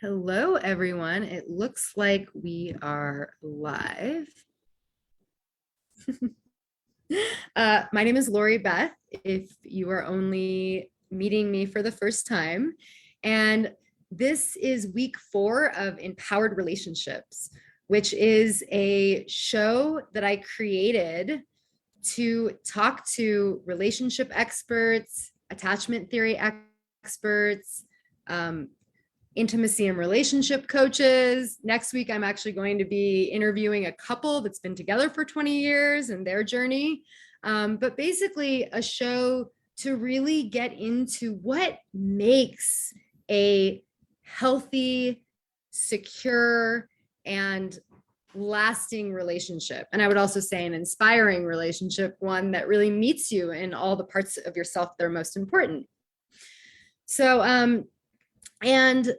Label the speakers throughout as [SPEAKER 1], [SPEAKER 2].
[SPEAKER 1] Hello, everyone. It looks like we are live. My name is Lori Beth, if you are only meeting me for the first time. And this is week 4 of Empowered Relationships, which is a show that I created to talk to relationship experts, attachment theory experts, intimacy and relationship coaches. Next week, I'm actually going to be interviewing a couple that's been together for 20 years and their journey. But basically a show to really get into what makes a healthy, secure, and lasting relationship. And I would also say an inspiring relationship, one that really meets you in all the parts of yourself that are most important. So, and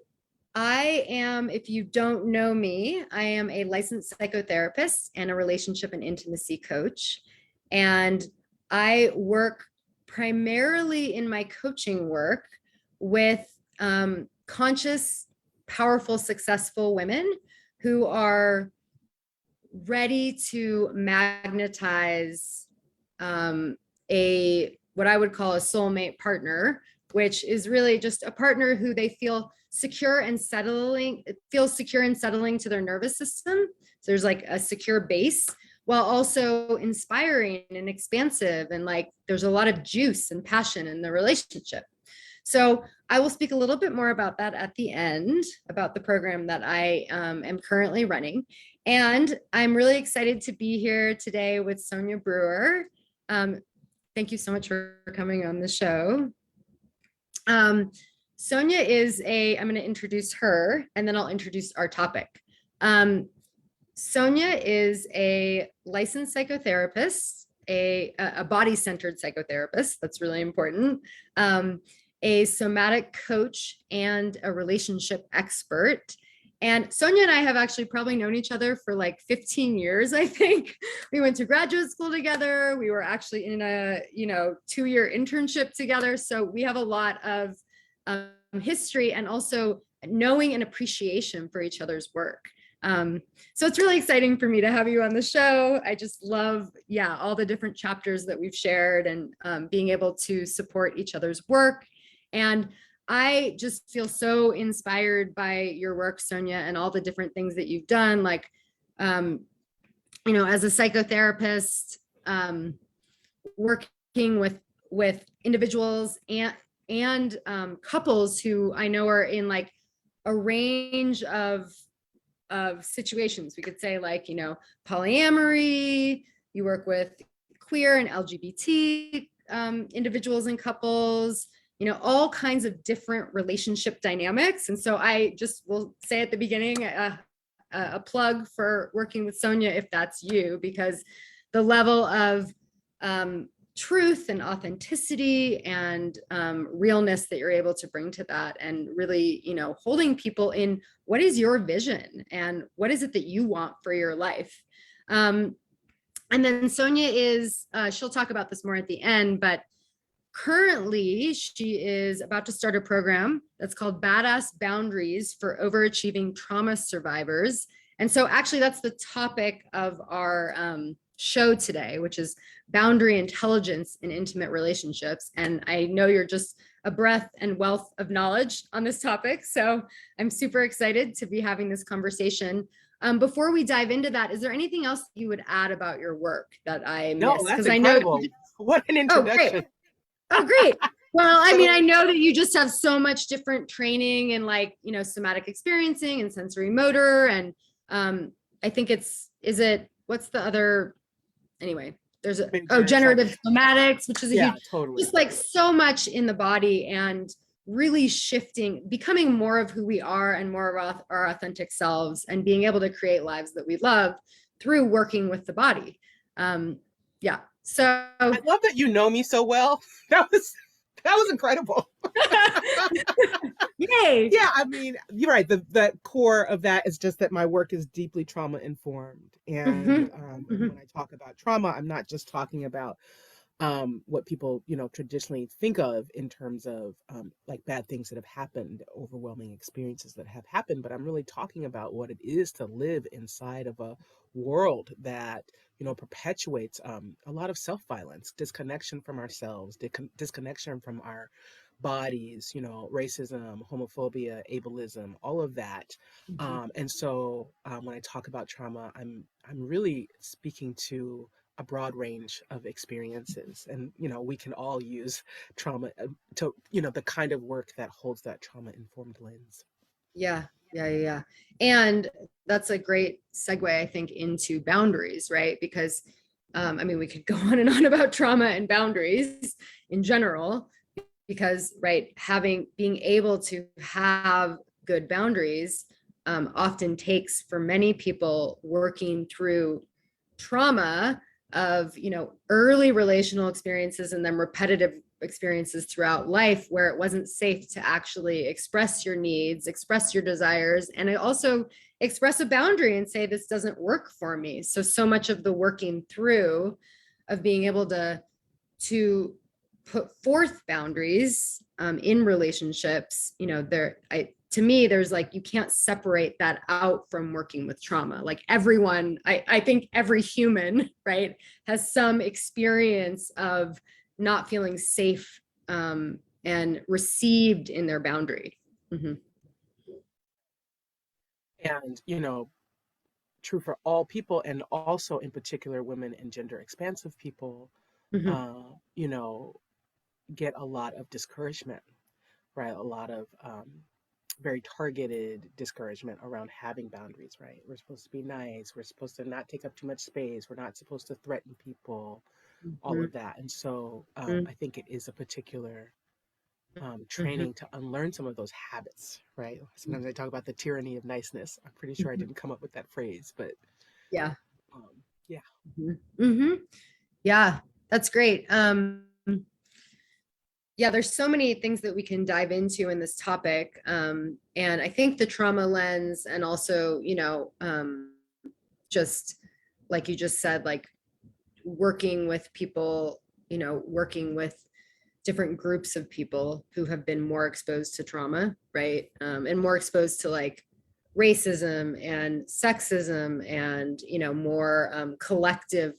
[SPEAKER 1] I am, if you don't know me, I am a licensed psychotherapist and a relationship and intimacy coach. And I work primarily in my coaching work with conscious, powerful, successful women who are ready to magnetize what I would call a soulmate partner, which is really just a partner who they feel secure and settling, to their nervous system. So there's like a secure base, while also inspiring and expansive, and like there's a lot of juice and passion in the relationship. So I will speak a little bit more about that at the end, about the program that I am currently running. And I'm really excited to be here today with Sonya Brewer. Thank you so much for coming on the show. Sonya is I'm going to introduce her and then I'll introduce our topic. Sonya is a licensed psychotherapist, a body-centered psychotherapist. That's really important. A somatic coach and a relationship expert. And Sonya and I have actually probably known each other for like 15 years, I think. We went to graduate school together. We were actually in a 2-year internship together. So we have a lot of history and also knowing and appreciation for each other's work. So it's really exciting for me to have you on the show. I just love, all the different chapters that we've shared and being able to support each other's work. And I just feel so inspired by your work, Sonya, and all the different things that you've done. Like, as a psychotherapist, working with individuals and couples who I know are in like a range of situations. We could say like, polyamory, you work with queer and LGBT individuals and couples, all kinds of different relationship dynamics. And so I just will say at the beginning, a plug for working with Sonya, if that's you, because the level of truth and authenticity and realness that you're able to bring to that, and really, holding people in what is your vision and what is it that you want for your life. And then Sonya is, she'll talk about this more at the end, but currently she is about to start a program that's called Badass Boundaries for Overachieving Trauma Survivors. And so actually that's the topic of our show today, which is boundary intelligence in intimate relationships. And I know you're just a breadth and wealth of knowledge on this topic. So I'm super excited to be having this conversation. Before we dive into that, is there anything else you would add about your work that I missed?
[SPEAKER 2] Because I know what an introduction.
[SPEAKER 1] Oh, great. Well, I mean, I know that you just have so much different training in like, somatic experiencing and sensory motor. And I think what's the other, anyway, there's generative somatics, which is a huge,
[SPEAKER 2] totally.
[SPEAKER 1] Just like so much in the body, and really shifting, becoming more of who we are and more of our authentic selves, and being able to create lives that we love through working with the body. So
[SPEAKER 2] I love that you know me so well. That was incredible.
[SPEAKER 1] Yay.
[SPEAKER 2] Yeah, I mean, you're right. The core of that is just that my work is deeply trauma informed. And when I talk about trauma, I'm not just talking about what people, traditionally think of in terms of like bad things that have happened, overwhelming experiences that have happened. But I'm really talking about what it is to live inside of a world that, perpetuates a lot of self-violence, disconnection from ourselves, disconnection from our bodies, racism, homophobia, ableism, all of that.
[SPEAKER 1] Mhm.
[SPEAKER 2] And so when I talk about trauma, I'm really speaking to a broad range of experiences, and we can all use trauma to the kind of work that holds that trauma informed lens.
[SPEAKER 1] Yeah, yeah. And that's a great segue, I think, into boundaries, right? Because I mean, we could go on and on about trauma and boundaries in general, because right, being able to have good boundaries often takes, for many people, working through trauma of early relational experiences and then repetitive experiences throughout life where it wasn't safe to actually express your needs, express your desires, and also express a boundary and say, this doesn't work for me. So much of the working through of being able to put forth boundaries in relationships, to me, there's like, you can't separate that out from working with trauma. Like everyone, I think every human, right, has some experience of not feeling safe and received in their boundary. Mm-hmm.
[SPEAKER 2] And true for all people, and also in particular women and gender expansive people,
[SPEAKER 1] Mm-hmm.
[SPEAKER 2] uh, you know get a lot of discouragement, right? A lot of very targeted discouragement around having boundaries, right? We're supposed to be nice. We're supposed to not take up too much space. We're not supposed to threaten people, all
[SPEAKER 1] Mm-hmm.
[SPEAKER 2] of that. And so I think it is a particular
[SPEAKER 1] Mm-hmm.
[SPEAKER 2] training to unlearn some of those habits, right? Sometimes I talk about the tyranny of niceness. I'm pretty sure I didn't come up with that phrase, but
[SPEAKER 1] Yeah.
[SPEAKER 2] um, yeah.
[SPEAKER 1] Mm-hmm. Mm-hmm. Yeah, that's great. Yeah, there's so many things that we can dive into in this topic. And I think the trauma lens, and also, just like you just said, like working with people, working with different groups of people who have been more exposed to trauma, right? And more exposed to like racism and sexism and, more collective,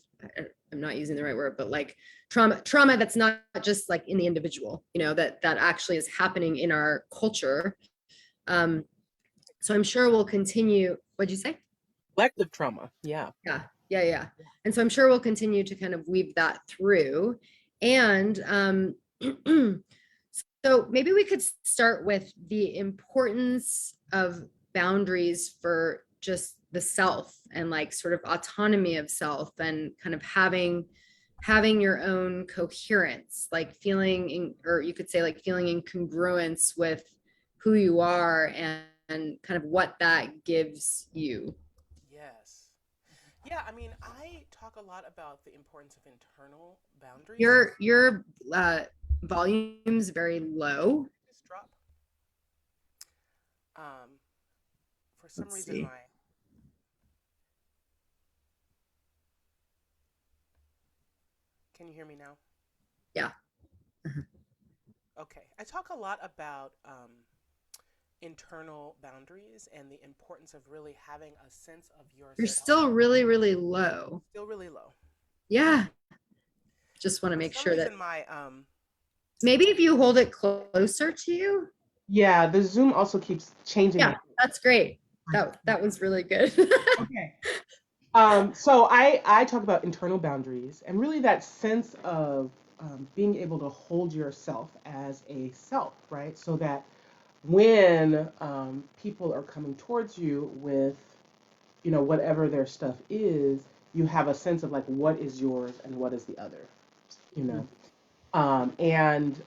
[SPEAKER 1] I'm not using the right word, but like trauma that's not just like in the individual, that actually is happening in our culture. Um, so I'm sure we'll continue. What'd you say?
[SPEAKER 2] Collective trauma. Yeah.
[SPEAKER 1] Yeah. And so I'm sure we'll continue to kind of weave that through. And so maybe we could start with the importance of boundaries for just the self and like sort of autonomy of self and kind of having your own coherence, like feeling in, or you could say like feeling in congruence with who you are and kind of what that gives you.
[SPEAKER 2] Yes. Yeah, I mean, I talk a lot about the importance of internal boundaries.
[SPEAKER 1] Your volume's very low.
[SPEAKER 2] Just drop. Um, for some
[SPEAKER 1] Let's
[SPEAKER 2] reason,
[SPEAKER 1] see.
[SPEAKER 2] my can you hear me now?
[SPEAKER 1] Yeah.
[SPEAKER 2] Okay. I talk a lot about internal boundaries and the importance of really having a sense of
[SPEAKER 1] You're
[SPEAKER 2] yourself.
[SPEAKER 1] still really, really low.
[SPEAKER 2] Still really low.
[SPEAKER 1] Yeah. Just want to
[SPEAKER 2] For
[SPEAKER 1] make
[SPEAKER 2] some
[SPEAKER 1] sure that
[SPEAKER 2] reason, my
[SPEAKER 1] maybe if you hold it closer to you.
[SPEAKER 2] yeah, the Zoom also keeps changing
[SPEAKER 1] Yeah,
[SPEAKER 2] it.
[SPEAKER 1] that's great. That was really good.
[SPEAKER 2] Okay. So I talk about internal boundaries and really that sense of being able to hold yourself as a self, right? So that when people are coming towards you with, whatever their stuff is, you have a sense of like what is yours and what is the other, you know. And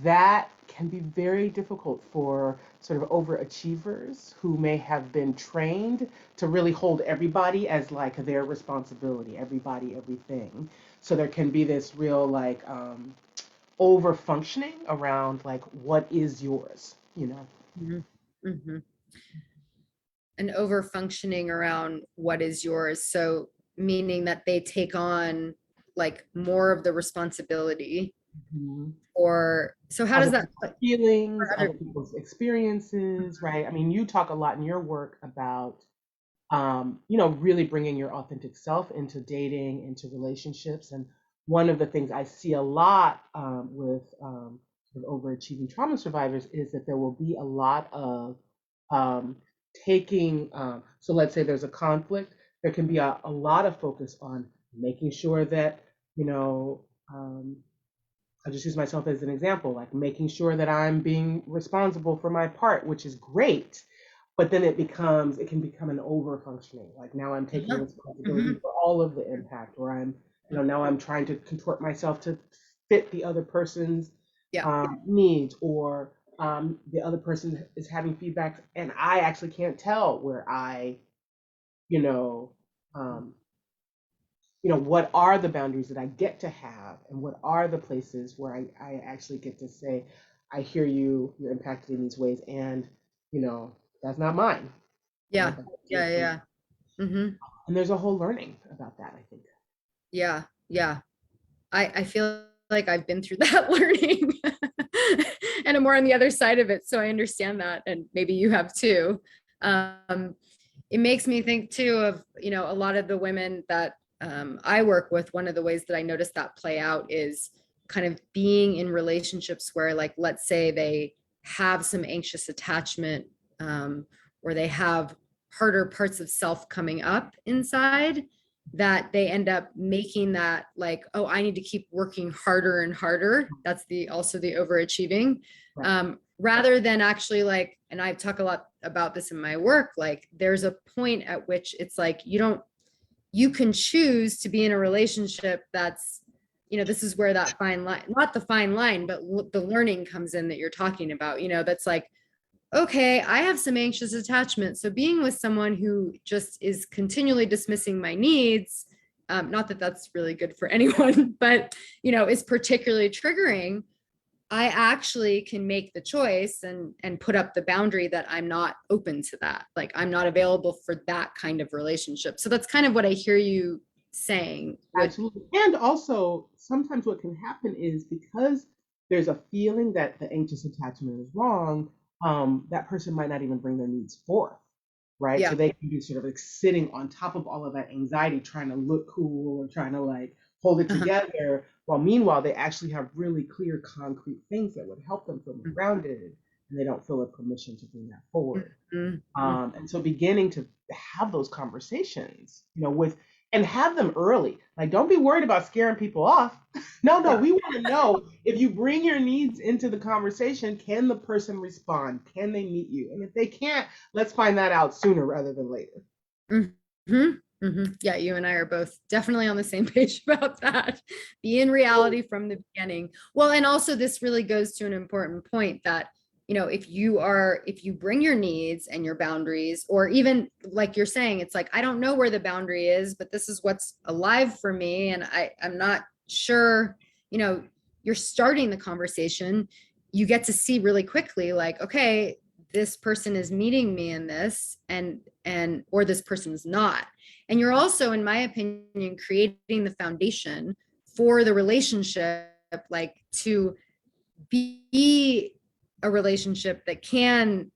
[SPEAKER 2] that can be very difficult for sort of overachievers who may have been trained to really hold everybody as like their responsibility, everybody, everything. So there can be this real like over functioning around like what is yours,
[SPEAKER 1] Mhm. Mhm. And over functioning around what is yours. So meaning that they take on like more of the responsibility,
[SPEAKER 2] Mhm.
[SPEAKER 1] or so how does
[SPEAKER 2] Other
[SPEAKER 1] that
[SPEAKER 2] people's feelings,
[SPEAKER 1] for
[SPEAKER 2] other
[SPEAKER 1] other?
[SPEAKER 2] people's experiences, right? I mean, you talk a lot in your work about, really bringing your authentic self into dating, into relationships. And one of the things I see a lot with sort of overachieving trauma survivors is that there will be a lot of um, taking, so let's say there's a conflict, there can be a lot of focus on making sure that, you know, I'll just use myself as an example, like making sure that I'm being responsible for my part, which is great. But then it can become an over functioning. Like now I'm taking
[SPEAKER 1] Uh-huh.
[SPEAKER 2] responsibility
[SPEAKER 1] Mhm.
[SPEAKER 2] for all of the impact, or now I'm trying to contort myself to fit the other person's
[SPEAKER 1] Yeah.
[SPEAKER 2] needs, or the other person is having feedback and I actually can't tell where you know, um, what are the boundaries that I get to have, and what are the places where I actually get to say, I hear you, you're impacted in these ways, and that's not mine.
[SPEAKER 1] Yeah.
[SPEAKER 2] That's
[SPEAKER 1] Yeah.
[SPEAKER 2] yours to
[SPEAKER 1] Yeah. Hmm.
[SPEAKER 2] And there's a whole learning about that, I think.
[SPEAKER 1] Yeah. Yeah. I feel like I've been through that learning and I'm more on the other side of it. So I understand that. And maybe you have too. Um, it makes me think too of, a lot of the women that I work with. One of the ways that I notice that play out is kind of being in relationships where, like, let's say they have some anxious attachment, or they have harder parts of self coming up inside, that they end up making that like, oh, I need to keep working harder and harder. That's also the overachieving,
[SPEAKER 2] Right.
[SPEAKER 1] rather than actually, like, and I talk a lot about this in my work, like there's a point at which it's like you can choose to be in a relationship that's, this is where that fine line, not the fine line, but the learning comes in that you're talking about, that's like, okay, I have some anxious attachment. So being with someone who just is continually dismissing my needs, not that that's really good for anyone, but, is particularly triggering. I actually can make the choice and put up the boundary that I'm not open to that. Like I'm not available for that kind of relationship. So that's kind of what I hear you saying with,
[SPEAKER 2] Absolutely. And also, sometimes what can happen is because there's a feeling that the anxious attachment is wrong, that person might not even bring their needs forth, right? So
[SPEAKER 1] yeah.
[SPEAKER 2] they can be sort of like sitting on top of all of that anxiety, trying to look cool or trying to like hold it
[SPEAKER 1] Uh-huh.
[SPEAKER 2] together, while meanwhile they actually have really clear, concrete things that would help them feel more grounded, and they don't feel a permission to bring that forward.
[SPEAKER 1] Mm-hmm.
[SPEAKER 2] And so beginning to have those conversations, with and have them early. Like, don't be worried about scaring people off. No, no,
[SPEAKER 1] Yeah.
[SPEAKER 2] we want to know if you bring your needs into the conversation, can the person respond? Can they meet you? And if they can't, let's find that out sooner rather than later.
[SPEAKER 1] Mm-hmm. Mm-hmm. Yeah, you and I are both definitely on the same page about that. Be in reality from the beginning. Well, and also this really goes to an important point that, if you bring your needs and your boundaries, or even like you're saying, it's like, I don't know where the boundary is, but this is what's alive for me. And I'm not sure, you're starting the conversation. You get to see really quickly, like, okay, this person is meeting me in this, or this person's not. And you're also, in my opinion, creating the foundation for the relationship, like to be a relationship that can,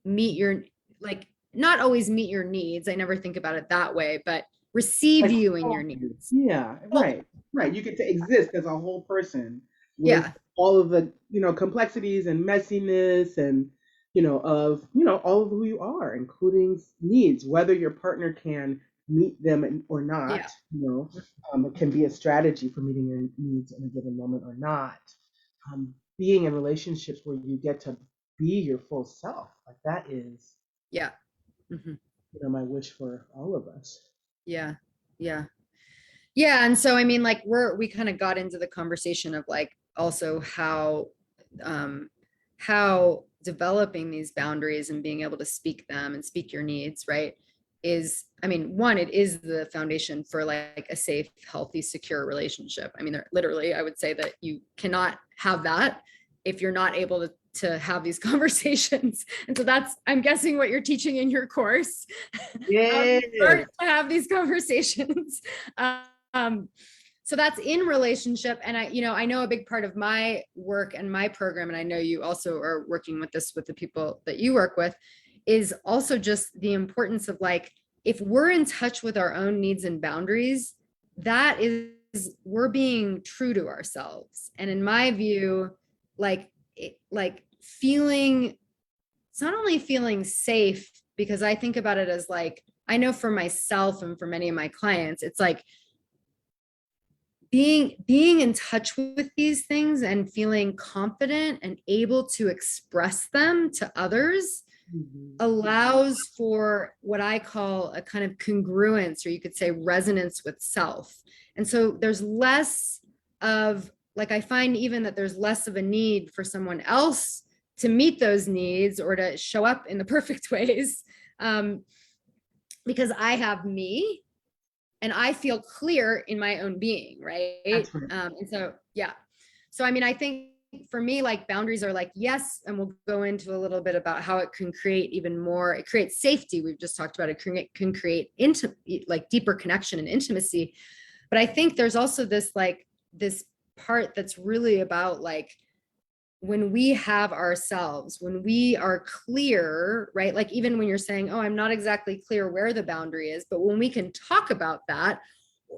[SPEAKER 1] meet your, like, not always meet your needs. I never think about it that way, but receive
[SPEAKER 2] Like,
[SPEAKER 1] you in your
[SPEAKER 2] oh,
[SPEAKER 1] needs.
[SPEAKER 2] yeah,
[SPEAKER 1] Well,
[SPEAKER 2] right, right. You get to exist as a whole person with
[SPEAKER 1] yeah.
[SPEAKER 2] all of the, complexities and messiness and, all of who you are, including needs, whether your partner can meet them or
[SPEAKER 1] Yeah.
[SPEAKER 2] not, it can be a strategy for meeting your needs in a given moment or not. Being in relationships where you get to be your full self, like that is,
[SPEAKER 1] Yeah. Mhm.
[SPEAKER 2] my wish for all of us.
[SPEAKER 1] Yeah. Yeah. Yeah. And so, I mean, like, we kind of got into the conversation of like also um, how developing these boundaries and being able to speak them and speak your needs, right, is, I mean, one, it is the foundation for like a safe, healthy, secure relationship. I mean, literally, I would say that you cannot have that if you're not able to have these conversations. And so that's, I'm guessing, what you're teaching in your course, how to
[SPEAKER 2] Yes.
[SPEAKER 1] start to have these conversations. Um, so that's in relationship. And I know a big part of my work and my program, and I know you also are working with this with the people that you work with, is also just the importance of like, if we're in touch with our own needs and boundaries, that is, we're being true to ourselves. And in my view, like feeling, it's not only feeling safe, because I think about it as like, I know for myself and for many of my clients, it's like being in touch with these things and feeling confident and able to express them to others allows for what I call a kind of congruence, or you could say resonance with self. And so there's less of, like, I find even that there's less of a need for someone else to meet those needs or to show up in the perfect ways, because I have me and I feel clear in my own being, right?
[SPEAKER 2] That's right.
[SPEAKER 1] And so, yeah. So, I mean, I think for me, like boundaries are like, yes, and we'll go into a little bit about how it can create even more, it creates safety. We've just talked about it can create like deeper connection and intimacy. But I think there's also this part that's really about like, when we have ourselves, when we are clear, right? Like even when you're saying, oh, I'm not exactly clear where the boundary is, but when we can talk about that,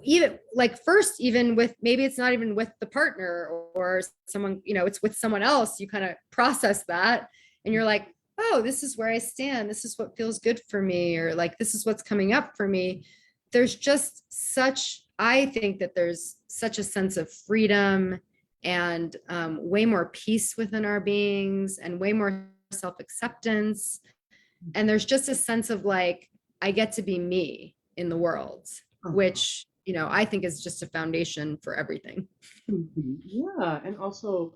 [SPEAKER 1] even like first, even with, maybe it's not even with the partner or someone, it's with someone else, you kind of process that and you're like, oh, this is where I stand. This is what feels good for me. Or like, this is what's coming up for me. There's just I think that there's such a sense of freedom and way more peace within our beings and way more self-acceptance. And there's just a sense of like, I get to be me in the world, which, I think is just a foundation for everything.
[SPEAKER 2] Yeah. And also,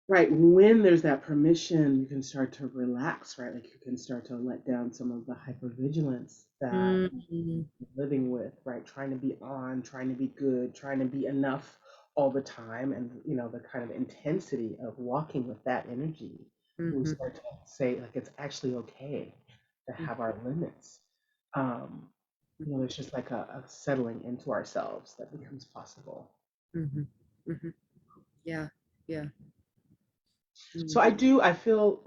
[SPEAKER 2] right, when there's that permission, you can start to relax, right? Like you can start to let down some of the hypervigilance that you're living with, right? Trying to be on, trying to be good, trying to be enough all the time. And, the kind of intensity of walking with that energy, we start to say, like, it's actually okay to have our limits. There's just like a settling into ourselves that becomes possible.
[SPEAKER 1] Yeah. Yeah.
[SPEAKER 2] So I feel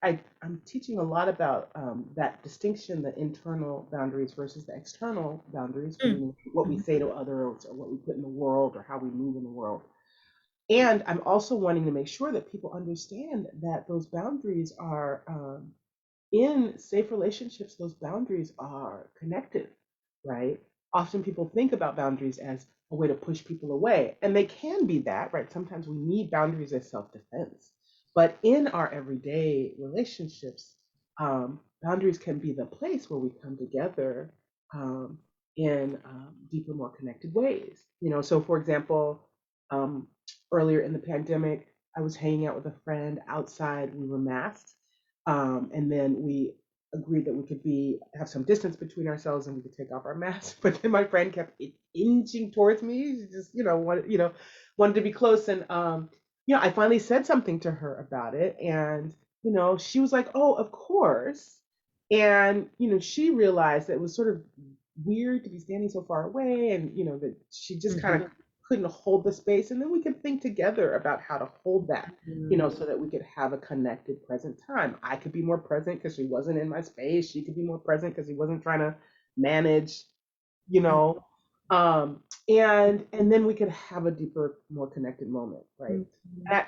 [SPEAKER 2] I'm teaching a lot about that distinction, the internal boundaries versus the external boundaries, meaning what we say to others or what we put in the world or how we move in the world. And I'm also wanting to make sure that people understand that those boundaries are in safe relationships, those boundaries are connected, right? Often people think about boundaries as a way to push people away, and they can be that, right? Sometimes we need boundaries as self-defense. But in our everyday relationships, boundaries can be the place where we come together in deeper, more connected ways. So for example, earlier in the pandemic, I was hanging out with a friend outside. We were masked, and then we agreed that we could have some distance between ourselves and we could take off our masks. But then my friend kept inching towards me. She just, wanted to be close. And, I finally said something to her about it. And, she was like, oh, of course. And, she realized that it was sort of weird to be standing so far away and, that she just kind of couldn't hold the space. And then we could think together about how to hold that, so that we could have a connected present time. I could be more present because she wasn't in my space. She could be more present because he wasn't trying to manage, and then we could have a deeper, more connected moment, right?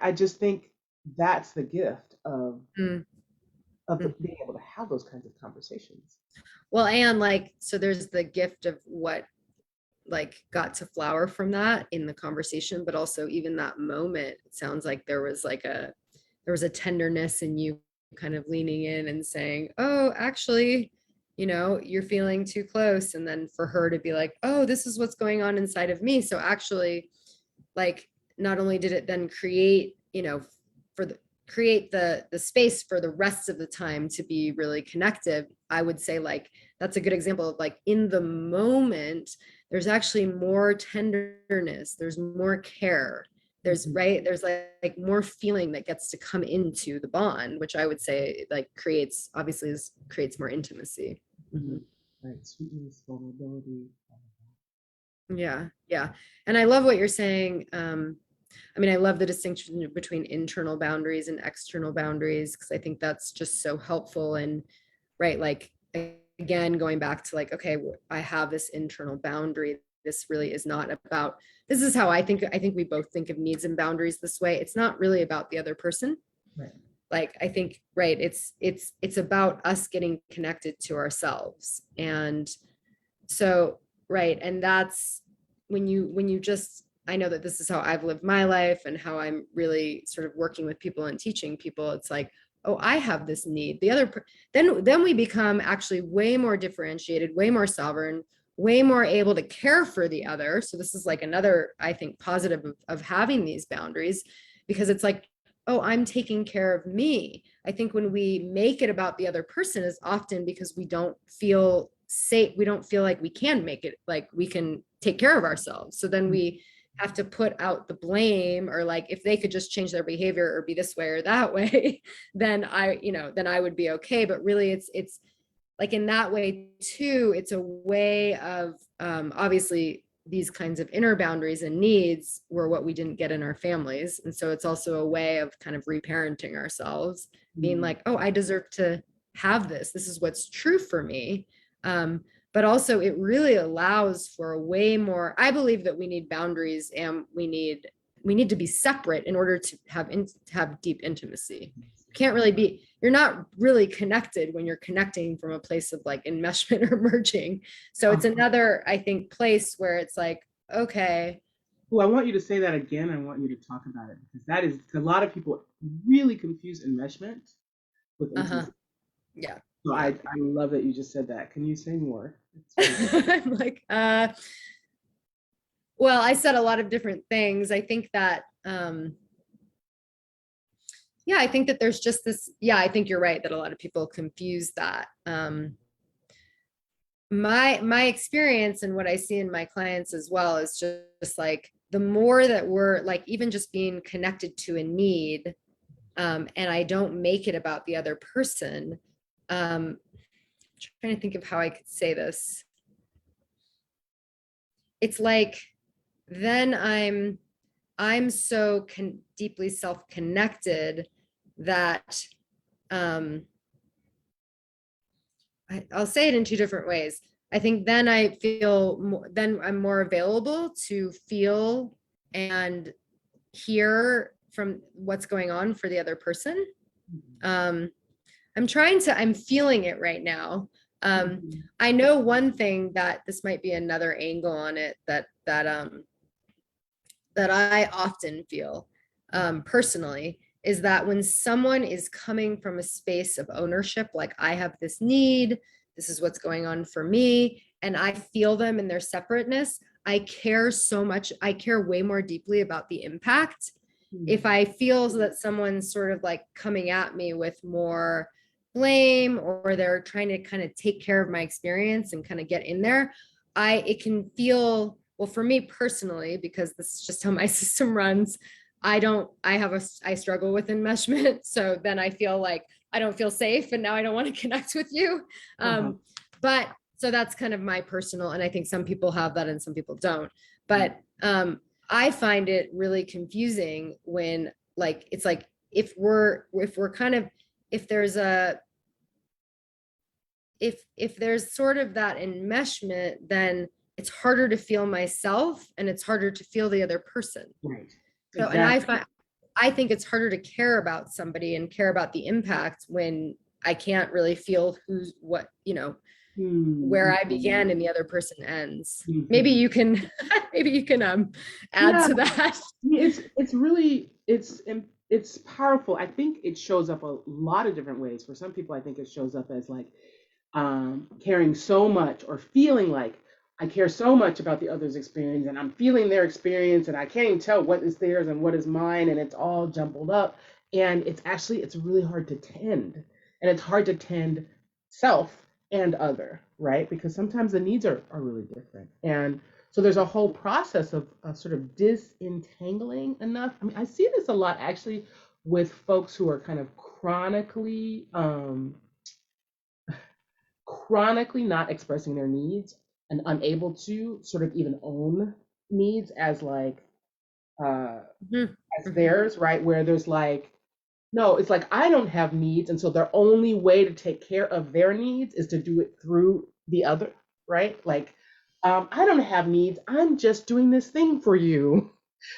[SPEAKER 2] I just think that's the gift of being able to have those kinds of conversations.
[SPEAKER 1] Well, and like, so there's the gift of what like got to flower from that in the conversation, but also even that moment, it sounds like there was a tenderness in you kind of leaning in and saying, oh, actually, you're feeling too close. And then for her to be like, oh, this is what's going on inside of me. So actually, like, not only did it then create, create the space for the rest of the time to be really connected, I would say like, that's a good example of like in the moment, there's actually more tenderness, there's more care, there's like more feeling that gets to come into the bond, which I would say like creates more intimacy.
[SPEAKER 2] Right, sweetness, vulnerability.
[SPEAKER 1] Yeah, yeah. And I love what you're saying. I mean, I love the distinction between internal boundaries and external boundaries, because I think that's just so helpful. And right, like again, going back to like, okay, I have this internal boundary. This really is not about, this is how I think we both think of needs and boundaries this way. It's not really about the other person.
[SPEAKER 2] Right.
[SPEAKER 1] Like I think, right, it's about us getting connected to ourselves. And so, right, and that's when you just, I know that this is how I've lived my life and how I'm really sort of working with people and teaching people. It's like, oh, I have this need. The other, then we become actually way more differentiated, way more sovereign, way more able to care for the other. So this is like another, I think, positive of having these boundaries, because it's like, oh, I'm taking care of me. I think when we make it about the other person is often because we don't feel safe. We don't feel like we can make it, like we can take care of ourselves. So then we have to put out the blame, or like, if they could just change their behavior or be this way or that way, then then I would be okay. But really it's like in that way too, it's a way of, obviously these kinds of inner boundaries and needs were what we didn't get in our families. And so it's also a way of kind of reparenting ourselves, being like, oh, I deserve to have this. This is what's true for me. But also it really allows for a way more, I believe that we need boundaries, and we need to be separate in order to have deep intimacy. You can't really be, you're not really connected when you're connecting from a place of like enmeshment or merging. So it's another, I think, place where it's like, okay.
[SPEAKER 2] Well, I want you to say that again. I want you to talk about it, because that is, a lot of people really confuse enmeshment with intimacy.
[SPEAKER 1] Yeah.
[SPEAKER 2] So
[SPEAKER 1] Yeah.
[SPEAKER 2] I love that you just said that. Can you say more?
[SPEAKER 1] I'm like, well, I said a lot of different things. I think that, yeah, I think that there's just this, yeah, I think you're right that a lot of people confuse that. My experience and what I see in my clients as well is just like, the more that we're like, even just being connected to a need, and I don't make it about the other person. Trying to think of how I could say this. It's like, then I'm so deeply self-connected that, I'll say it in two different ways. I think then I feel more, then I'm more available to feel and hear from what's going on for the other person. I'm feeling it right now. I know one thing, that this might be another angle on it, that I often feel, personally, is that when someone is coming from a space of ownership, like I have this need, this is what's going on for me, and I feel them in their separateness, I care so much. I care way more deeply about the impact. If I feel that someone's sort of like coming at me with more blame, or they're trying to kind of take care of my experience and kind of get in there, it can feel, well, for me personally, because this is just how my system runs, I struggle with enmeshment. So then I feel like I don't feel safe, and now I don't want to connect with you. But so that's kind of my personal, and I think some people have that and some people don't. But I find it really confusing when, like, it's like, if we're kind of, if there's sort of that enmeshment, then it's harder to feel myself, and it's harder to feel the other person.
[SPEAKER 2] Right.
[SPEAKER 1] So, exactly. And I think it's harder to care about somebody and care about the impact when I can't really feel where I began and the other person ends. Maybe you can add to that.
[SPEAKER 2] It's really, it's powerful. I think it shows up a lot of different ways. For some people, I think it shows up as like, caring so much, or feeling like I care so much about the other's experience, and I'm feeling their experience, and I can't even tell what is theirs and what is mine, and it's all jumbled up. And it's really hard to tend. And it's hard to tend self and other, right? Because sometimes the needs are really different. And so there's a whole process of sort of disentangling enough. I mean, I see this a lot actually with folks who are kind of chronically not expressing their needs, and unable to sort of even own needs as like
[SPEAKER 1] Mhm.
[SPEAKER 2] as theirs, right? Where there's like, no, it's like I don't have needs, and so their only way to take care of their needs is to do it through the other, right? Like, I don't have needs. I'm just doing this thing for you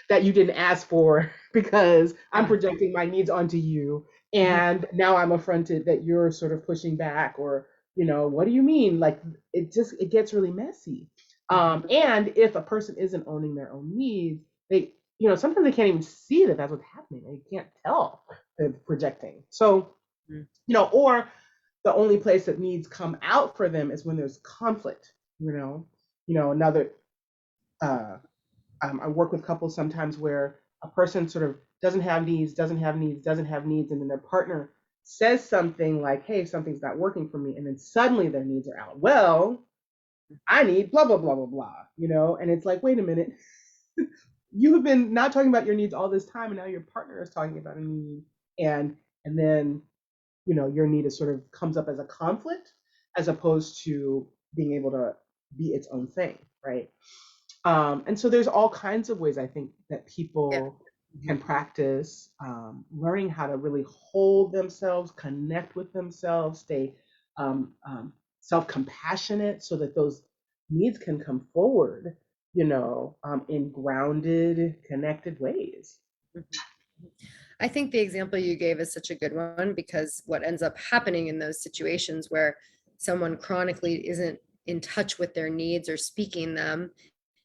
[SPEAKER 2] that you didn't ask for because I'm
[SPEAKER 1] Yeah.
[SPEAKER 2] projecting my needs onto you,
[SPEAKER 1] Mhm.
[SPEAKER 2] and now I'm affronted that you're sort of pushing back, or what do you mean? Like, it gets really messy.
[SPEAKER 1] Mhm.
[SPEAKER 2] And if a person isn't owning their own needs, they sometimes they can't even see that that's what's happening. They can't tell they're projecting. So
[SPEAKER 1] Mhm.
[SPEAKER 2] or the only place that needs come out for them is when there's conflict. Another. Uh, I work with couples sometimes where a person sort of doesn't have needs, doesn't have needs, doesn't have needs, and then their partner says something like, "Hey, something's not working for me," and then suddenly their needs are out. Well, I need blah blah blah blah blah, and it's like, wait a minute, you have been not talking about your needs all this time, and now your partner is talking about a need, and then your need is sort of comes up as a conflict as opposed to being able to be its own thing, right? And so there's all kinds of ways I think that
[SPEAKER 1] Yeah.
[SPEAKER 2] people can
[SPEAKER 1] Mhm.
[SPEAKER 2] practice learning how to really hold themselves, connect with themselves, stay self-compassionate so that those needs can come forward, in grounded, connected ways.
[SPEAKER 1] Mhm. I think the example you gave is such a good one because what ends up happening in those situations where someone chronically isn't in touch with their needs or speaking them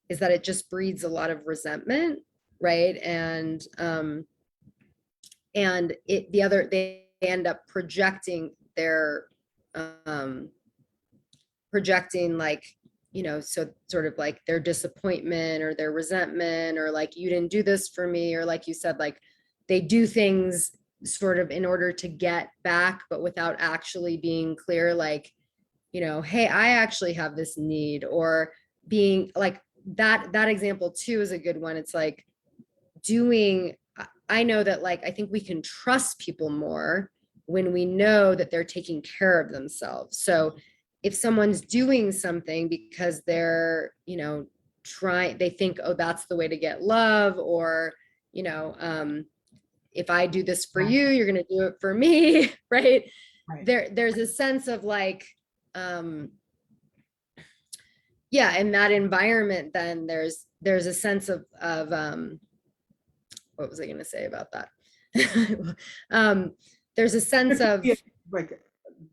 [SPEAKER 1] is that it just breeds a lot of resentment, right? And they end up projecting their um projecting like so sort of like their disappointment or their resentment or like you didn't do this for me or like you said like they do things sort of in order to get back but without actually being clear like hey, I actually have this need or being like that example too is a good one. It's like doing I know that like I think we can trust people more when we know that they're taking care of themselves. So if someone's doing something because they're trying they think oh that's the way to get love or you know um if I do this for
[SPEAKER 2] Right,
[SPEAKER 1] you you're going to do it for me right
[SPEAKER 2] right.
[SPEAKER 1] there's a sense of like um yeah in that environment then there's a sense of what was I going to say about that? um, there's a sense of
[SPEAKER 2] Yeah, like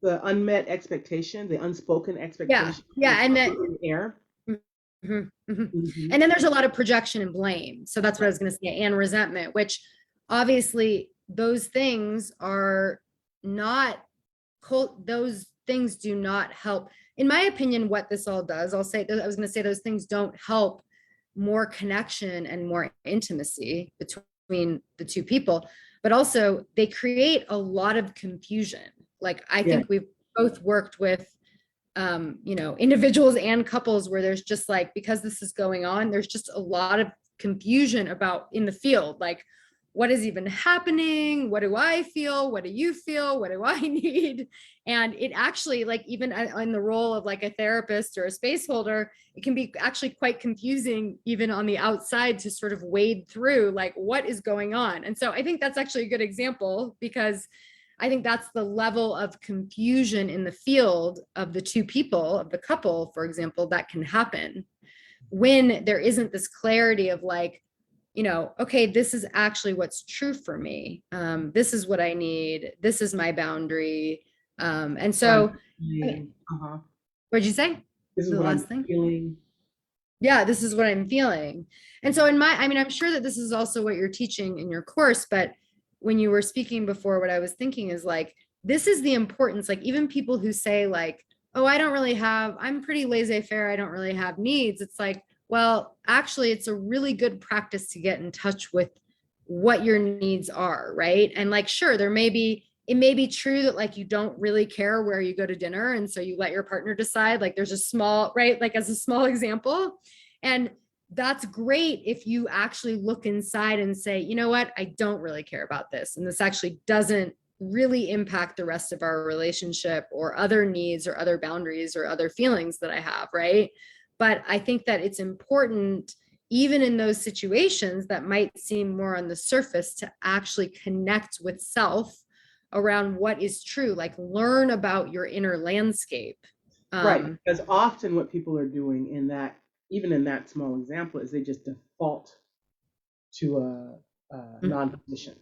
[SPEAKER 2] the unmet expectation, the unspoken
[SPEAKER 1] yeah,
[SPEAKER 2] expectation is
[SPEAKER 1] yeah, and
[SPEAKER 2] up
[SPEAKER 1] then
[SPEAKER 2] in the air.
[SPEAKER 1] mhm, mhm.
[SPEAKER 2] Hmm.
[SPEAKER 1] And then there's a lot of projection and blame. So that's what I was going to say, and resentment, which obviously those things are not those things do not help. In my opinion, what this all does, I'll say, I was going to say those things don't help more connection and more intimacy between the two people, but also they create a lot of confusion. Like I
[SPEAKER 2] Yeah,
[SPEAKER 1] think we've both worked with individuals and couples where there's just like, because this is going on, there's just a lot of confusion about in the field, like what is even happening? What do I feel? What do you feel? What do I need? And it actually, like, even in the role of like a therapist or a space holder, it can be actually quite confusing, even on the outside, to sort of wade through like what is going on. And so I think that's actually a good example because I think that's the level of confusion in the field of the two people, of the couple, for example, that can happen when there isn't this clarity of like, okay, this is actually what's true for me. This is what I need. This is my boundary. And
[SPEAKER 2] what I'm
[SPEAKER 1] so,
[SPEAKER 2] feeling. Uh-huh.
[SPEAKER 1] what'd you say?
[SPEAKER 2] This is
[SPEAKER 1] The
[SPEAKER 2] what I'm
[SPEAKER 1] last thing?
[SPEAKER 2] feeling.
[SPEAKER 1] Yeah, this is what I'm feeling. And so I mean, I'm sure that this is also what you're teaching in your course, but when you were speaking before, what I was thinking is like, this is the importance, like even people who say like, oh, I'm pretty laissez-faire, I don't really have needs. It's like, well, actually, it's a really good practice to get in touch with what your needs are, right? And like, sure, it may be true that like you don't really care where you go to dinner. And so you let your partner decide, like there's a small, right? Like as a small example. And that's great if you actually look inside and say, you know what, I don't really care about this. And this actually doesn't really impact the rest of our relationship or other needs or other boundaries or other feelings that I have, right? But I think that it's important, even in those situations that might seem more on the surface, to actually connect with self around what is true, like learn about your inner landscape.
[SPEAKER 2] Right, because often what people are doing in that, even in that small example, is they just default to a non-position,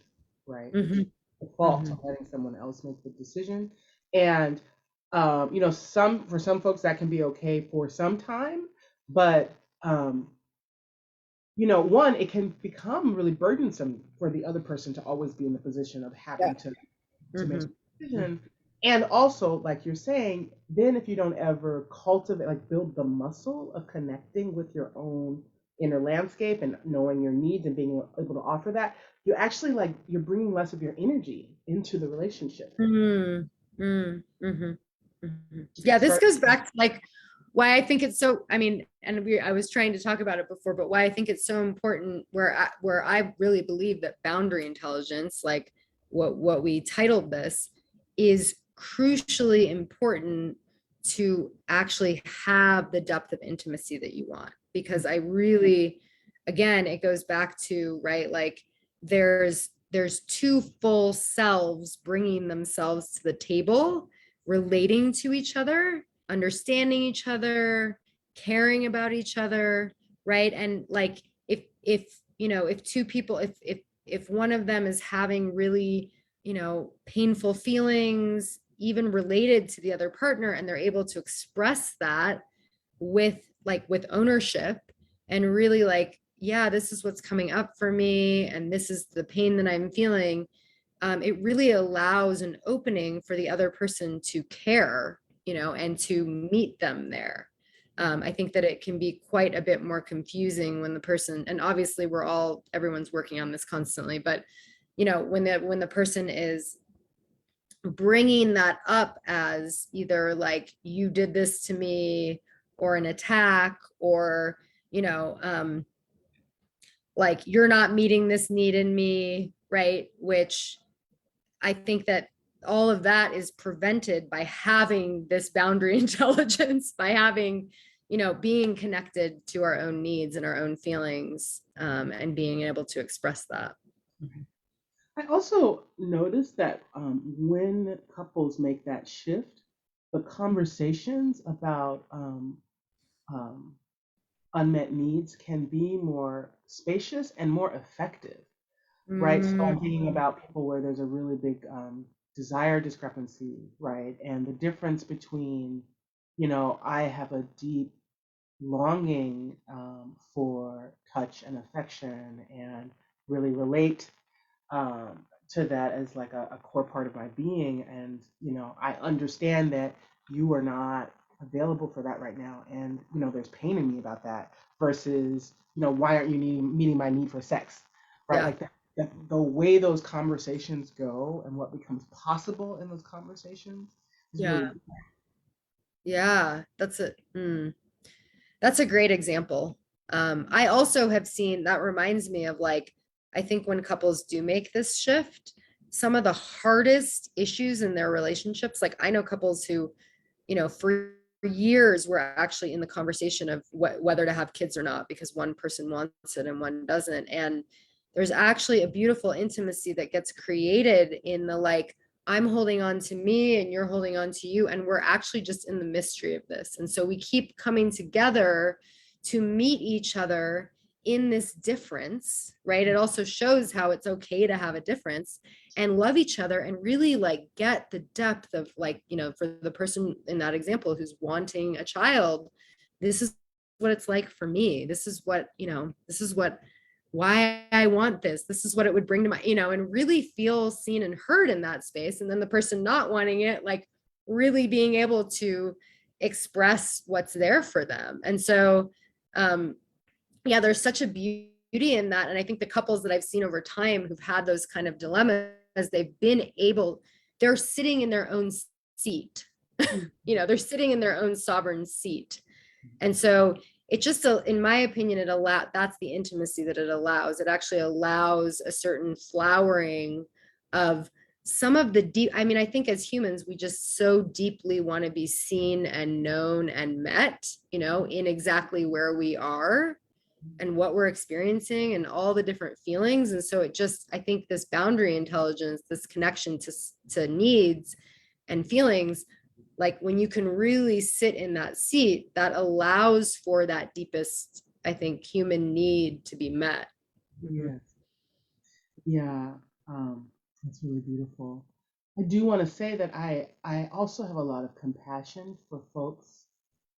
[SPEAKER 2] right? They just
[SPEAKER 1] Mhm,
[SPEAKER 2] default to
[SPEAKER 1] mhm.
[SPEAKER 2] letting someone else make the decision. And you know, for some folks that can be okay for some time, but um, you know, one, it can become really burdensome for the other person to always be in the position of
[SPEAKER 1] Yeah.
[SPEAKER 2] having to make
[SPEAKER 1] Mhm,
[SPEAKER 2] a decision. And also, like you're saying, then if you don't ever cultivate, like build the muscle of connecting with your own inner landscape and knowing your needs and being able to offer that, you actually like you're bringing less of your energy into the relationship.
[SPEAKER 1] mhm, mhm, mhm, mhm.
[SPEAKER 2] You
[SPEAKER 1] Yeah, this
[SPEAKER 2] start,
[SPEAKER 1] goes back to like why I think it's so, I mean, and I was trying to talk about it before, but why I think it's so important, where I really believe that boundary intelligence, like what we titled this, is crucially important to actually have the depth of intimacy that you want. Because I really, again, it goes back to, right, like there's two full selves bringing themselves to the table, relating to each other, understanding each other, caring about each other, right? And like if you know, if two people, if one of them is having really, you know, painful feelings, even related to the other partner, and they're able to express that with ownership, and really like, yeah, this is what's coming up for me, and this is the pain that I'm feeling. It really allows an opening for the other person to care, you know, and to meet them there. I think that it can be quite a bit more confusing when the person, and obviously everyone's working on this constantly, but you know, when the person is bringing that up as either like, you did this to me, or an attack, or you know, like, you're not meeting this need in me, right? Which I think that all of that is prevented by having this boundary intelligence, by having, you know, being connected to our own needs and our own feelings, and being able to express that.
[SPEAKER 2] I also noticed that when couples make that shift, the conversations about um, unmet needs can be more spacious and more effective, right? So I'm thinking
[SPEAKER 1] Mm,
[SPEAKER 2] about people where there's a really big desire discrepancy, right? And the difference between, you know, I have a deep longing for touch and affection and really relate to that as like a core part of my being. And, you know, I understand that you are not available for that right now. And, you know, there's pain in me about that versus, you know, why aren't you meeting my need for sex, right?
[SPEAKER 1] yeah.
[SPEAKER 2] Like the way those conversations go and what becomes possible in those conversations is really,
[SPEAKER 1] Yeah. Yeah. That's a great example. I also have seen, that reminds me of like, I think when couples do make this shift, some of the hardest issues in their relationships, like I know couples who, you know, for years were actually in the conversation of whether to have kids or not, because one person wants it and one doesn't. And there's actually a beautiful intimacy that gets created in the like, I'm holding on to me and you're holding on to you, and we're actually just in the mystery of this. And so we keep coming together to meet each other in this difference, right? It also shows how it's okay to have a difference and love each other, and really like get the depth of, like, you know, for the person in that example who's wanting a child, this is what it's like for me. This is what, you know, this is what, why I want this. This is what it would bring to my, you know, and really feel seen and heard in that space. And then the person not wanting it, like really being able to express what's there for them. And so, um, yeah, there's such a beauty in that. And I think the couples that I've seen over time who've had those kind of dilemmas, they've been able, they're sitting in their own seat, you know, they're sitting in their own sovereign seat. And so it just, in my opinion, that's the intimacy that it allows. It actually allows a certain flowering of some of the deep, I mean, I think as humans, we just so deeply want to be seen and known and met, you know, in exactly where we are and what we're experiencing and all the different feelings. And so it just, I think this boundary intelligence, this connection to needs and feelings, like when you can really sit in that seat, that allows for that deepest, I think, human need to be met.
[SPEAKER 2] Yes. Yeah. That's really beautiful. I do want to say that I also have a lot of compassion for folks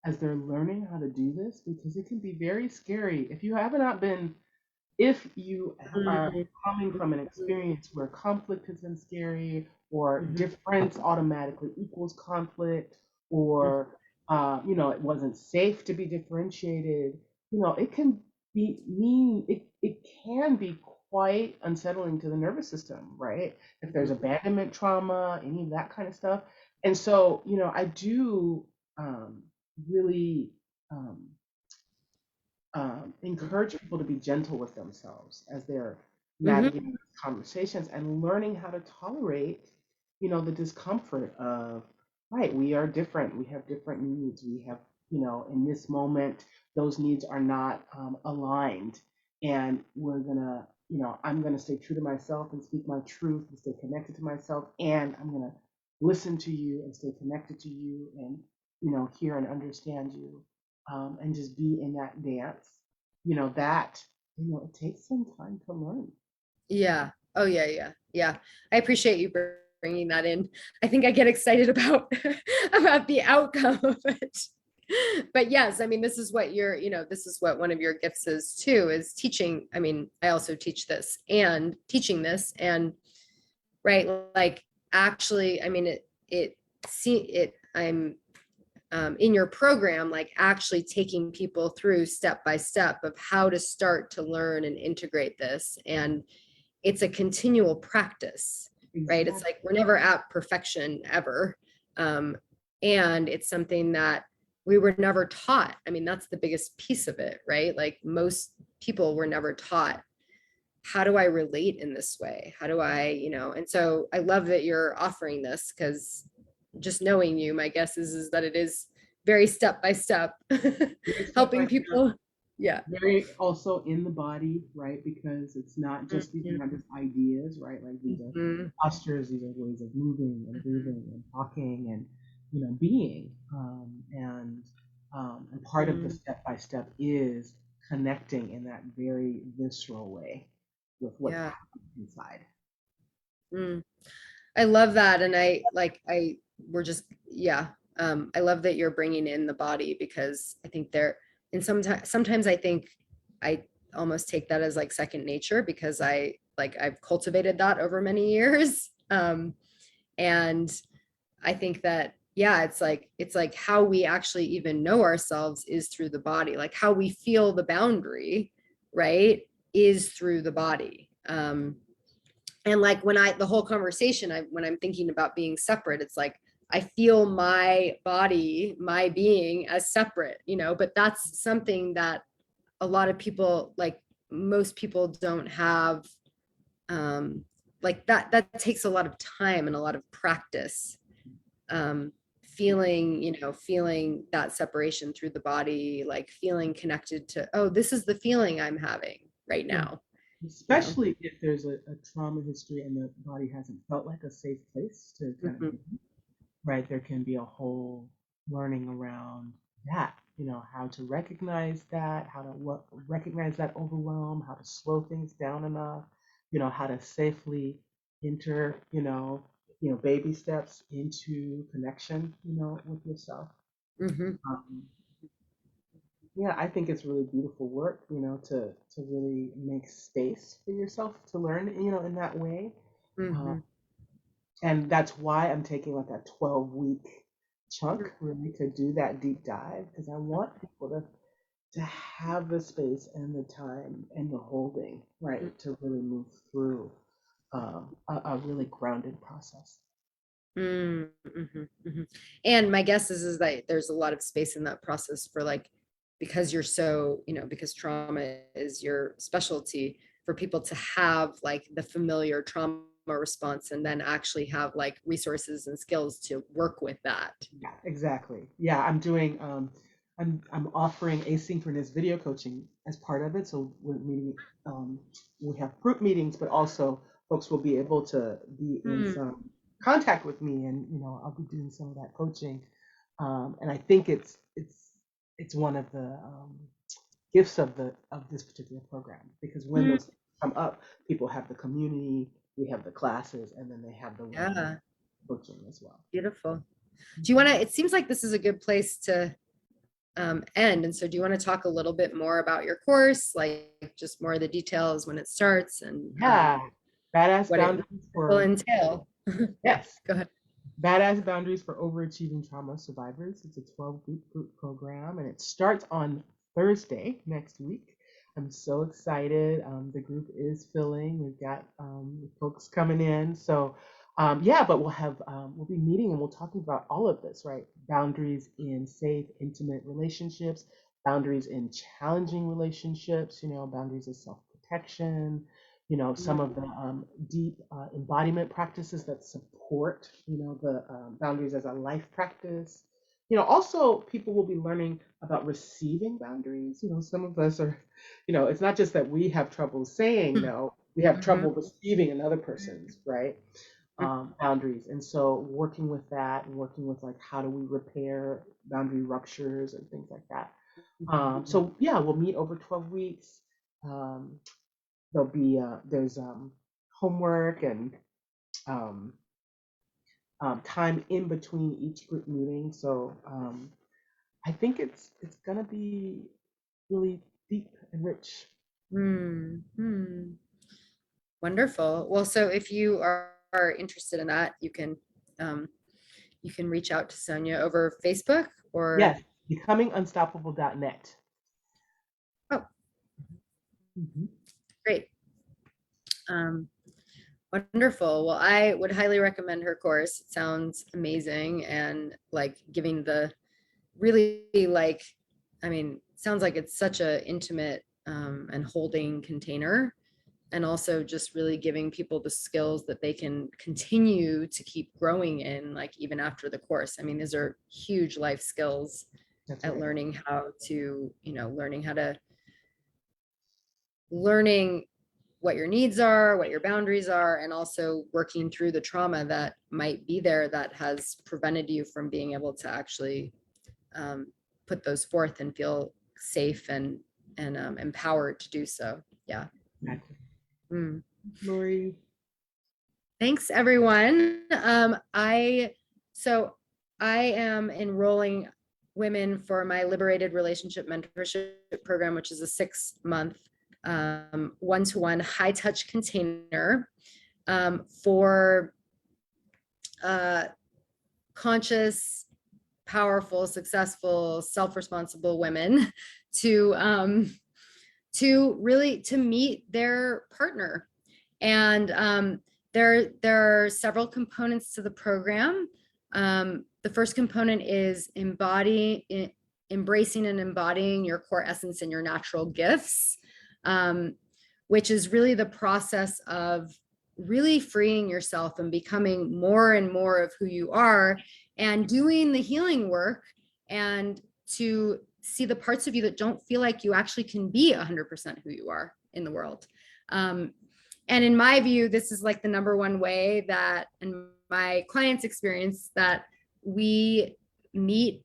[SPEAKER 2] as they're learning how to do this, because it can be very scary if you have not been, if you are
[SPEAKER 1] Mhm.
[SPEAKER 2] coming from an experience where conflict has been scary, or
[SPEAKER 1] Mhm.
[SPEAKER 2] difference automatically equals conflict, or it wasn't safe to be differentiated. It can be it can be quite unsettling to the nervous system, right? If there's abandonment trauma, any of that kind of stuff. And so, I do really um, encourage people to be gentle with themselves as they're
[SPEAKER 1] Mhm.
[SPEAKER 2] navigating these conversations and learning how to tolerate, the discomfort of, right, we are different, we have different needs, we have, in this moment, those needs are not aligned. And I'm gonna stay true to myself and speak my truth and stay connected to myself. And I'm gonna listen to you and stay connected to you and, hear and understand you, and just be in that dance, that, it takes some time to learn.
[SPEAKER 1] Yeah. Oh yeah, yeah, yeah. I appreciate you bringing that in. I think I get excited about about the outcome of it. But yes, I mean, this is what this is what one of your gifts is too, is teaching. I mean, I also teach this and teaching this, and right, like actually, I mean, I'm in your program, like actually taking people through step by step of how to start to learn and integrate this. And it's a continual practice, right? It's
[SPEAKER 2] Exactly.
[SPEAKER 1] like we're never at perfection ever. Um, and it's something that we were never taught. I mean, that's the biggest piece of it, right? Like most people were never taught, how do I relate in this way? How do I, and so I love that you're offering this, because just knowing you, my guess is that it is very step by step,
[SPEAKER 2] Very step by
[SPEAKER 1] helping
[SPEAKER 2] step,
[SPEAKER 1] people. Yeah.
[SPEAKER 2] very also in the body, right? Because it's not just, these are
[SPEAKER 1] Mhm.
[SPEAKER 2] not just ideas, right? Like these are
[SPEAKER 1] Mhm.
[SPEAKER 2] postures, these are ways of moving and breathing and talking and, being. And part of the
[SPEAKER 1] Mhm.
[SPEAKER 2] step by step is connecting in that very visceral way with what's
[SPEAKER 1] Yeah.
[SPEAKER 2] happening inside.
[SPEAKER 1] Mm. I love that. And we're just, yeah. I love that you're bringing in the body, because I think and sometimes I think I almost take that as like second nature, because I've cultivated that over many years. And I think that, yeah, it's like how we actually even know ourselves is through the body, like how we feel the boundary, right, is through the body. And like the whole conversation, when I'm thinking about being separate, it's like I feel my body, my being as separate, but that's something that a lot of people, like most people, don't have. Like that takes a lot of time and a lot of practice. um feeling that separation through the body, like feeling connected to, oh, this is the feeling I'm having right
[SPEAKER 2] Right.
[SPEAKER 1] now.
[SPEAKER 2] Especially if there's a trauma history and the body hasn't felt like a safe place to kind of
[SPEAKER 1] Mhm.
[SPEAKER 2] be, right? There can be a whole learning around that, how to recognize that, how to recognize that overwhelm, how to slow things down enough, how to safely enter, baby steps into connection, with yourself.
[SPEAKER 1] Mhm.
[SPEAKER 2] Um, yeah, I think it's really beautiful work, to really make space for yourself to learn, in that way. Um,
[SPEAKER 1] Mhm.
[SPEAKER 2] and that's why I'm taking like a 12-week chunk really to do that deep dive, because I want people to have the space and the time and the holding, right, to really move through a really grounded process.
[SPEAKER 1] Mm, mhm, mhm. And my guess is that there's a lot of space in that process for, like, because you're so, because trauma is your specialty, for people to have like the familiar trauma response and then actually have like resources and skills to work with that.
[SPEAKER 2] Yeah, exactly. Yeah, I'm doing I'm offering asynchronous video coaching as part of it. So we're meeting we have group meetings, but also folks will be able to be in some contact with me, and I'll be doing some of that coaching. And I think it's one of the gifts of this particular program, because when those come up, people have the community, we have the classes, and then they have the
[SPEAKER 1] Yeah,
[SPEAKER 2] coaching as well.
[SPEAKER 1] beautiful. Do you want to, it seems like this is a good place to end. And so do you want to talk a little bit more about your course, like just more of the details when it starts and
[SPEAKER 2] Yeah, badass
[SPEAKER 1] what it
[SPEAKER 2] boundaries
[SPEAKER 1] will
[SPEAKER 2] for
[SPEAKER 1] entail?
[SPEAKER 2] yes,
[SPEAKER 1] Go ahead.
[SPEAKER 2] badass boundaries for overachieving trauma survivors. It's a 12-week group program, and it starts on Thursday next week. I'm so excited. The group is filling. We've got folks coming in. So yeah, but we'll be meeting and we'll talking about all of this, right? Boundaries in safe, intimate relationships, boundaries in challenging relationships, boundaries of self-protection, some of the deep embodiment practices that support, the boundaries as a life practice. Also people will be learning about receiving boundaries. Some of us are, it's not just that we have trouble saying no, we have trouble receiving another person's, right? Boundaries. And so working with that and working with like, how do we repair boundary ruptures and things like that. So yeah, we'll meet over 12 weeks. There'll be there's homework and time in between each group meeting. So I think it's gonna be really deep and rich.
[SPEAKER 1] Wonderful. Well, so if you are interested in that, you can reach out to Sonya over Facebook or
[SPEAKER 2] yes, becomingunstoppable.net.
[SPEAKER 1] Oh, great. Wonderful. Well, I would highly recommend her course. It sounds amazing, and like giving the really like, I mean, sounds like it's such a intimate and holding container, and also just really giving people the skills that they can continue to keep growing in, like even after the course. I mean, these are huge life skills.
[SPEAKER 2] That's
[SPEAKER 1] at
[SPEAKER 2] right.
[SPEAKER 1] learning how to, learning what your needs are, what your boundaries are, and also working through the trauma that might be there that has prevented you from being able to actually put those forth and feel safe and empowered to do so. Yeah.
[SPEAKER 2] Exactly. Lori.
[SPEAKER 1] Thanks, everyone. I am enrolling women for my Liberated Relationship Mentorship Program, which is a 6-month one-to-one high-touch container for conscious, powerful, successful, self-responsible women to really meet their partner. And there are several components to the program. The first component is embracing and embodying your core essence and your natural gifts, which is really the process of really freeing yourself and becoming more and more of who you are, and doing the healing work and to see the parts of you that don't feel like you actually can be 100% who you are in the world. And in my view, this is like the number one way that, in my clients' experience, that we meet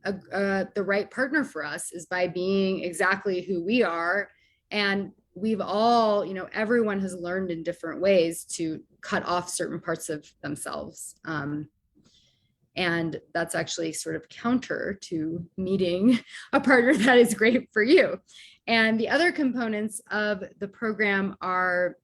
[SPEAKER 1] the right partner for us is by being exactly who we are. And we've all, everyone has learned in different ways to cut off certain parts of themselves. And that's actually sort of counter to meeting a partner that is great for you. And the other components of the program are,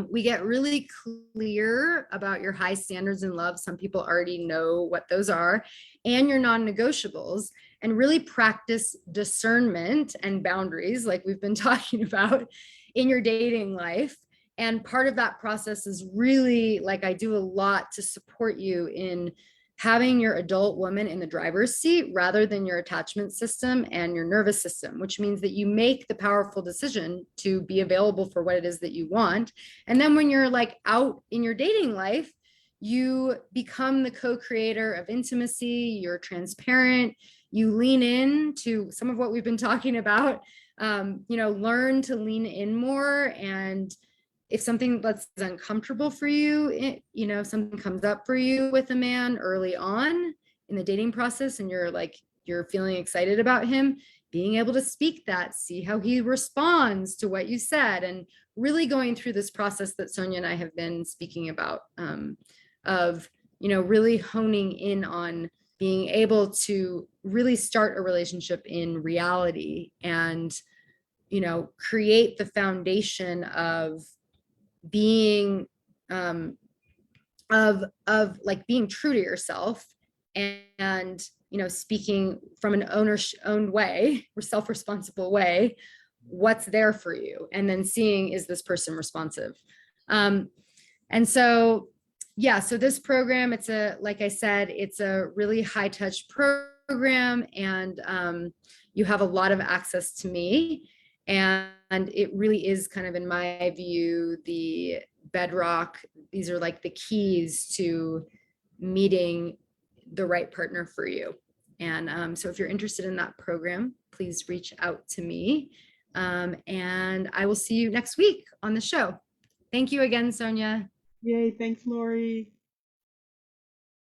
[SPEAKER 1] we get really clear about your high standards in love. Some people already know what those are, and your non-negotiables, and really practice discernment and boundaries, like we've been talking about, in your dating life. And part of that process is really, like, I do a lot to support you in having your adult woman in the driver's seat rather than your attachment system and your nervous system, which means that you make the powerful decision to be available for what it is that you want. And then when you're like out in your dating life, you become the co-creator of intimacy, you're transparent, you lean in to some of what we've been talking about, learn to lean in more. And if something that's uncomfortable for you, if something comes up for you with a man early on in the dating process and you're feeling excited about him, being able to speak that, see how he responds to what you said, and really going through this process that Sonya and I have been speaking about, of really honing in on being able to really start a relationship in reality and create the foundation of being being true to yourself and speaking from an owned way or self-responsible way what's there for you, and then seeing, is this person responsive? And so so this program, like I said, it's a really high touch program, and you have a lot of access to me. And it really is kind of, in my view, the bedrock. These are like the keys to meeting the right partner for you. And so if you're interested in that program, please reach out to me. And I will see you next week on the show. Thank you again, Sonya.
[SPEAKER 2] Yay, thanks, Lori.